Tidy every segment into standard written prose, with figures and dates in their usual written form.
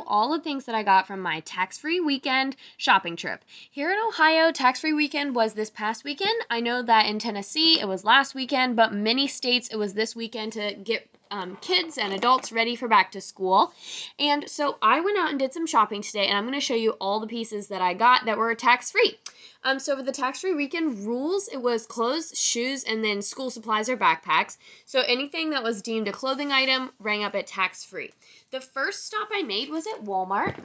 all the things that I got from my tax-free weekend shopping trip. Here in Ohio, tax-free weekend was this past weekend. I know that in Tennessee it was last weekend, but many states it was this weekend to get kids and adults ready for back to school. And so I went out and did some shopping today, and I'm going to show you all the pieces that I got that were tax-free. So for the tax-free weekend rules, it was clothes, shoes, and then school supplies or backpacks. So anything that was deemed a clothing item rang up at tax-free. The first stop I made was at Walmart.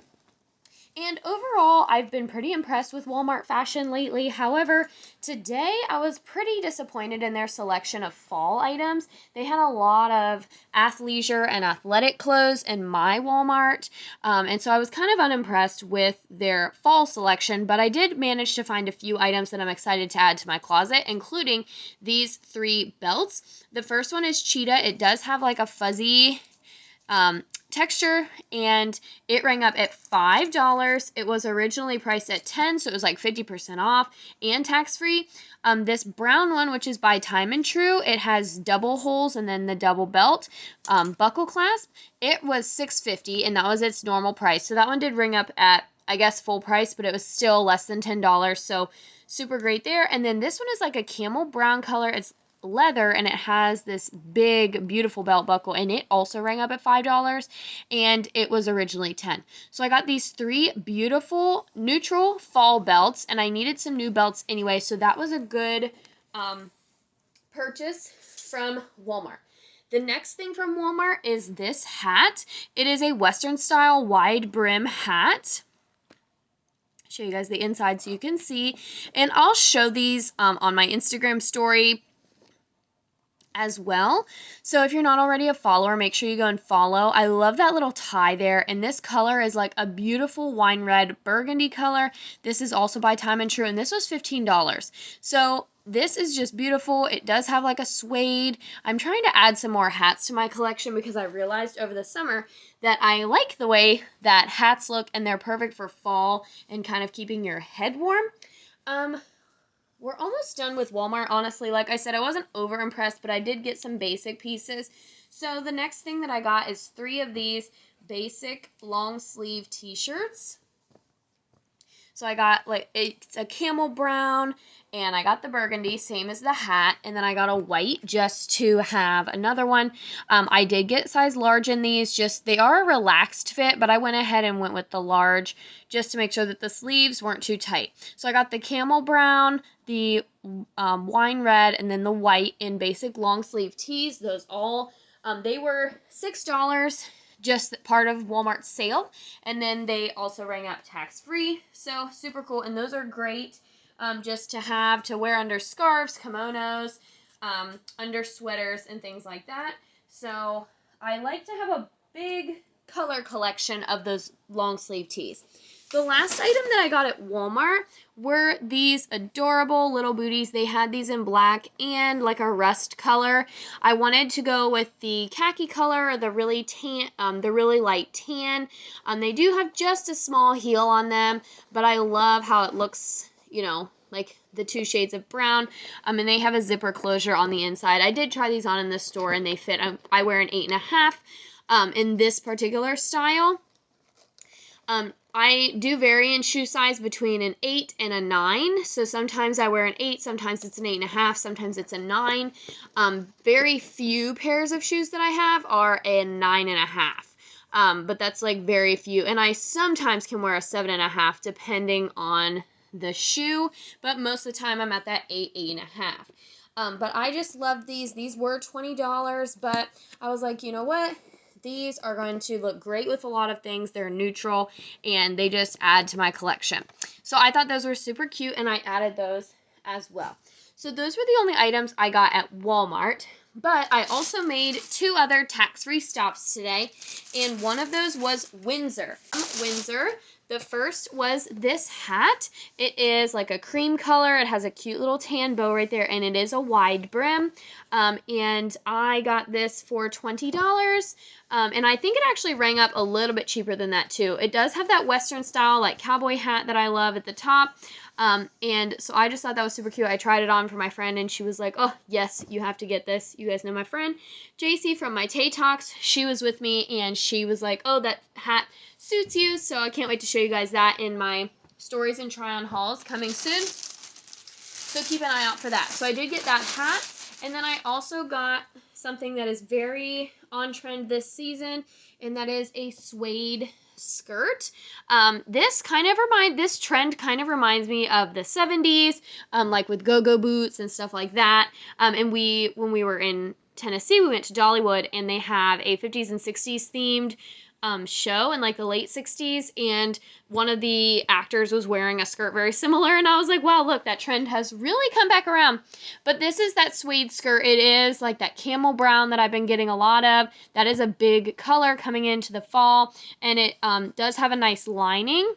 And overall, I've been pretty impressed with Walmart fashion lately. However, today I was pretty disappointed in their selection of fall items. They had a lot of athleisure and athletic clothes in my Walmart. And so I was kind of unimpressed with their fall selection, but I did manage to find a few items that I'm excited to add to my closet, including these 3 belts. The first one is cheetah. It does have like a fuzzy texture, and it rang up at $5. It was originally priced at $10, so it was like 50% off and tax-free. This brown one, which is by Time and True, it has double holes and then the double belt buckle clasp. It was $6.50, and that was its normal price. So that one did ring up at, I guess, full price, but it was still less than $10, so super great there. And then this one is like a camel brown color. It's leather, and it has this big beautiful belt buckle, and it also rang up at $5, and it was originally $10. So I got these 3 beautiful neutral fall belts, and I needed some new belts anyway, so that was a good purchase from Walmart. The next thing from Walmart is this hat. It is a Western style wide brim hat. Show you guys the inside so you can see, and I'll show these on my Instagram story as well. So if you're not already a follower, make sure you go and follow. I love that little tie there, and this color is like a beautiful wine red burgundy color. This is also by Time and True, and this was $15. So this is just beautiful. It does have like a suede. I'm trying to add some more hats to my collection because I realized over the summer that I like the way that hats look, and they're perfect for fall and kind of keeping your head warm. We're almost done with Walmart, honestly. Like I said, I wasn't over impressed, but I did get some basic pieces. So the next thing that I got is 3 of these basic long sleeve t-shirts. So I got it's a camel brown, and I got the burgundy, same as the hat, and then I got a white just to have another one. I did get size large in these, they are a relaxed fit, but I went ahead and went with the large just to make sure that the sleeves weren't too tight. So I got the camel brown, the wine red, and then the white in basic long sleeve tees. Those all, they were $6. Just part of Walmart's sale, and then they also rang up tax-free, so super cool. And those are great just to have to wear under scarves, kimonos, under sweaters, and things like that. So I like to have a big color collection of those long sleeve tees. The last item that I got at Walmart were these adorable little booties. They had these in black and like a rust color. I wanted to go with the khaki color or the really light tan. They do have just a small heel on them, but I love how it looks, you know, like the 2 shades of brown. And they have a zipper closure on the inside. I did try these on in the store, and they fit. I wear an 8.5 in this particular style. I do vary in shoe size between an 8 and a 9. So sometimes I wear an 8, sometimes it's an 8.5, sometimes it's a 9. Very few pairs of shoes that I have are a 9.5. But that's like very few. And I sometimes can wear a 7.5 depending on the shoe. But most of the time I'm at that 8, 8.5. But I just love these. These were $20, but I was like, you know what? These are going to look great with a lot of things. They're neutral, and they just add to my collection. So I thought those were super cute, and I added those as well. So those were the only items I got at Walmart. But I also made 2 other tax-free stops today, and one of those was Windsor. Windsor. The first was this hat. It is like a cream color. It has a cute little tan bow right there, and it is a wide brim. And I got this for $20. And I think it actually rang up a little bit cheaper than that too. It does have that Western style like cowboy hat that I love at the top. And so I just thought that was super cute. I tried it on for my friend, and she was like, oh, yes, you have to get this. You guys know my friend JC from my Tay Talks. She was with me, and she was like, oh, that hat suits you. So I can't wait to show you guys that in my stories and try-on hauls coming soon. So keep an eye out for that. So I did get that hat, and then I also got something that is very on trend this season, and that is a suede skirt. This trend kind of reminds me of the 70s, like with go-go boots and stuff like that. And when we were in Tennessee, we went to Dollywood, and they have a 50s and 60s themed show in like the late 60s, and one of the actors was wearing a skirt very similar, and I was like, wow, look, that trend has really come back around. But this is that suede skirt. It is like that camel brown that I've been getting a lot of. That is a big color coming into the fall, and it does have a nice lining.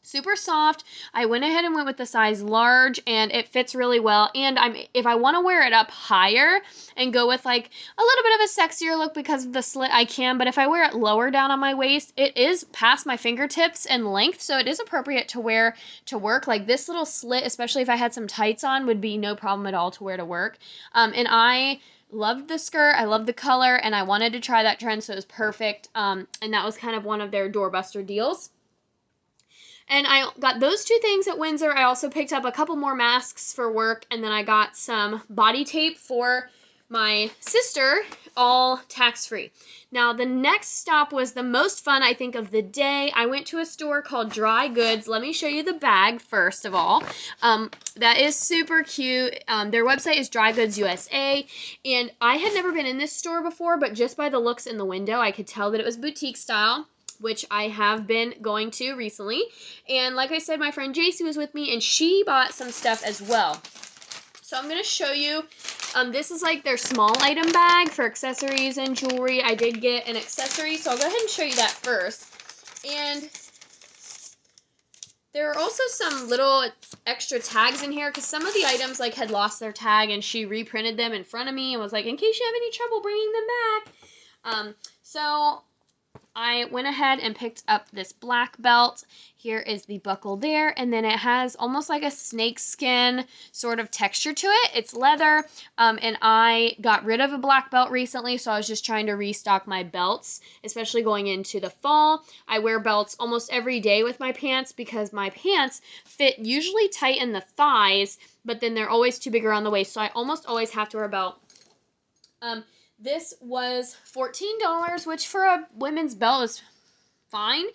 Super soft. I went ahead and went with the size large, and it fits really well. And if I want to wear it up higher and go with like a little bit of a sexier look because of the slit, I can. But if I wear it lower down on my waist, it is past my fingertips in length, so it is appropriate to wear to work. Like this little slit, especially if I had some tights on, would be no problem at all to wear to work. And I loved the skirt. I loved the color, and I wanted to try that trend, so it was perfect. And that was kind of one of their doorbuster deals. And I got those two things at Windsor. I also picked up a couple more masks for work, and then I got some body tape for my sister, all tax-free. Now, the next stop was the most fun, I think, of the day. I went to a store called Dry Goods. Let me show you the bag, first of all. That is super cute. Their website is Dry Goods USA, and I had never been in this store before, but just by the looks in the window, I could tell that it was boutique style, which I have been going to recently. And like I said, my friend JC was with me, and she bought some stuff as well. So I'm going to show you, this is like their small item bag for accessories and jewelry. I did get an accessory, so I'll go ahead and show you that first. And there are also some little extra tags in here, because some of the items like had lost their tag, and she reprinted them in front of me and was like, in case you have any trouble bringing them back. So I went ahead and picked up this black belt. Here is the buckle there, and then it has almost like a snakeskin sort of texture to it. It's leather, and I got rid of a black belt recently, so I was just trying to restock my belts, especially going into the fall. I wear belts almost every day with my pants because my pants fit usually tight in the thighs, but then they're always too big around the waist, so I almost always have to wear a belt. This was $14, which for a women's belt is fine.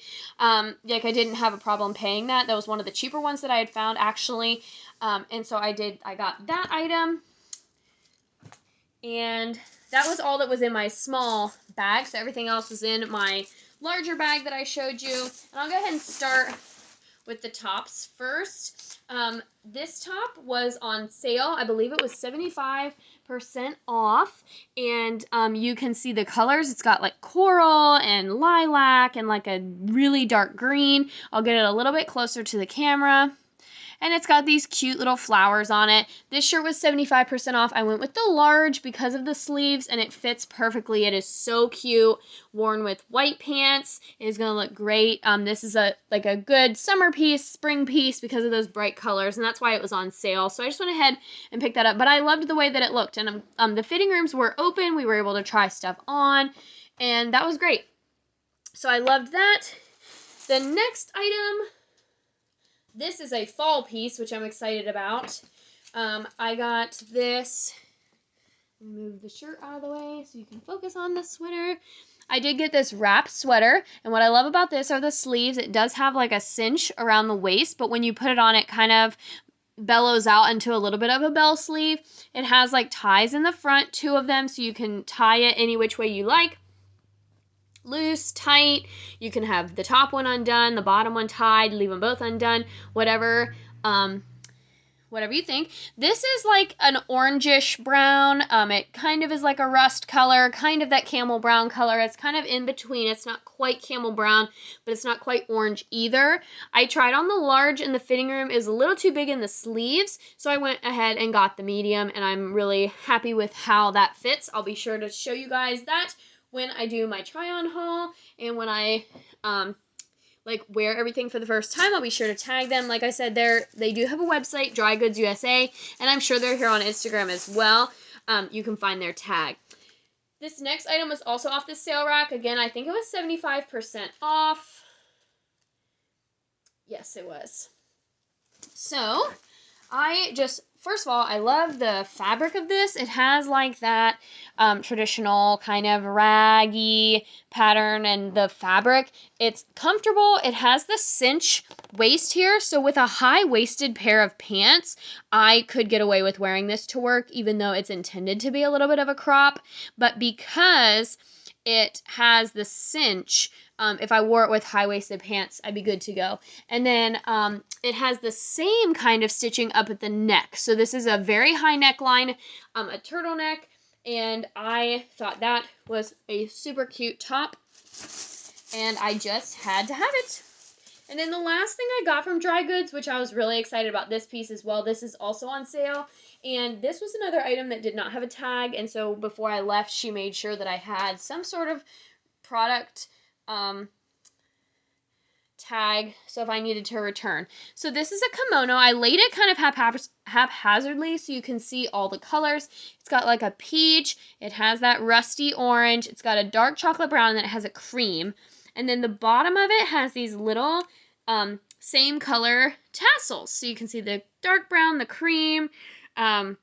Like I didn't have a problem paying that. That was one of the cheaper ones that I had found actually. And so I got that item. And that was all that was in my small bag. So everything else was in my larger bag that I showed you. And I'll go ahead and start with the tops first. This top was on sale. I believe it was 75% off, and you can see the colors. It's got like coral and lilac and like a really dark green. I'll get it a little bit closer to the camera. And it's got these cute little flowers on it. This shirt was 75% off. I went with the large because of the sleeves, and it fits perfectly. It is so cute. Worn with white pants, it is going to look great. This is a good summer piece, spring piece because of those bright colors, and that's why it was on sale. So I just went ahead and picked that up. But I loved the way that it looked, and the fitting rooms were open. We were able to try stuff on, and that was great. So I loved that. The next item, this is a fall piece, which I'm excited about. I got this. Move the shirt out of the way so you can focus on the sweater. I did get this wrap sweater, and what I love about this are the sleeves. It does have like a cinch around the waist, but when you put it on, it kind of bellows out into a little bit of a bell sleeve. It has like ties in the front, 2 of them, so you can tie it any which way you like. Loose, tight. You can have the top one undone, the bottom one tied, leave them both undone, whatever you think. This is like an orangish brown. It kind of is like a rust color, kind of that camel brown color. It's kind of in between. It's not quite camel brown, but it's not quite orange either. I tried on the large, and the fitting room is a little too big in the sleeves, so I went ahead and got the medium, and I'm really happy with how that fits. I'll be sure to show you guys that when I do my try-on haul, and when I like wear everything for the first time, I'll be sure to tag them. Like I said, they do have a website, Dry Goods USA, and I'm sure they're here on Instagram as well. You can find their tag. This next item was also off the sale rack. Again, I think it was 75% off. Yes, it was. So, first of all, I love the fabric of this. It has like that traditional kind of raggy pattern, and the fabric, it's comfortable. It has the cinch waist here, so with a high-waisted pair of pants, I could get away with wearing this to work, even though it's intended to be a little bit of a crop. But because it has the cinch, if I wore it with high-waisted pants, I'd be good to go. And then it has the same kind of stitching up at the neck. So this is a very high neckline, a turtleneck, and I thought that was a super cute top, and I just had to have it. And then the last thing I got from Dry Goods, which I was really excited about this piece as well, this is also on sale, and this was another item that did not have a tag, and so before I left, she made sure that I had some sort of product tag, so if I needed to return. So this is a kimono. I laid it kind of haphazardly so you can see all the colors. It's got like a peach, it has that rusty orange, it's got a dark chocolate brown, and then it has a cream. And then the bottom of it has these little same color tassels. So you can see the dark brown, the cream, and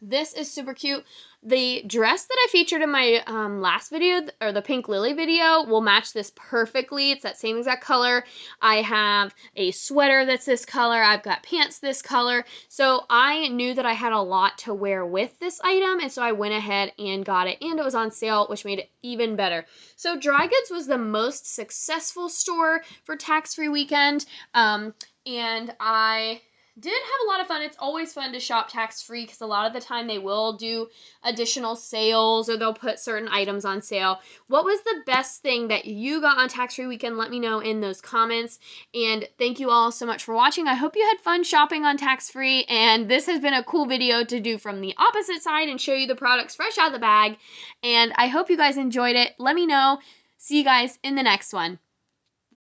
this is super cute. The dress that I featured in my last video, or the Pink Lily video, will match this perfectly. It's that same exact color. I have a sweater that's this color. I've got pants this color. So I knew that I had a lot to wear with this item, and so I went ahead and got it, and it was on sale, which made it even better. So Dry Goods was the most successful store for tax-free weekend, and I did have a lot of fun. It's always fun to shop tax-free because a lot of the time they will do additional sales, or they'll put certain items on sale. What was the best thing that you got on tax-free weekend? Let me know in those comments. And thank you all so much for watching. I hope you had fun shopping on tax-free, and this has been a cool video to do from the opposite side and show you the products fresh out of the bag. And I hope you guys enjoyed it. Let me know. See you guys in the next one.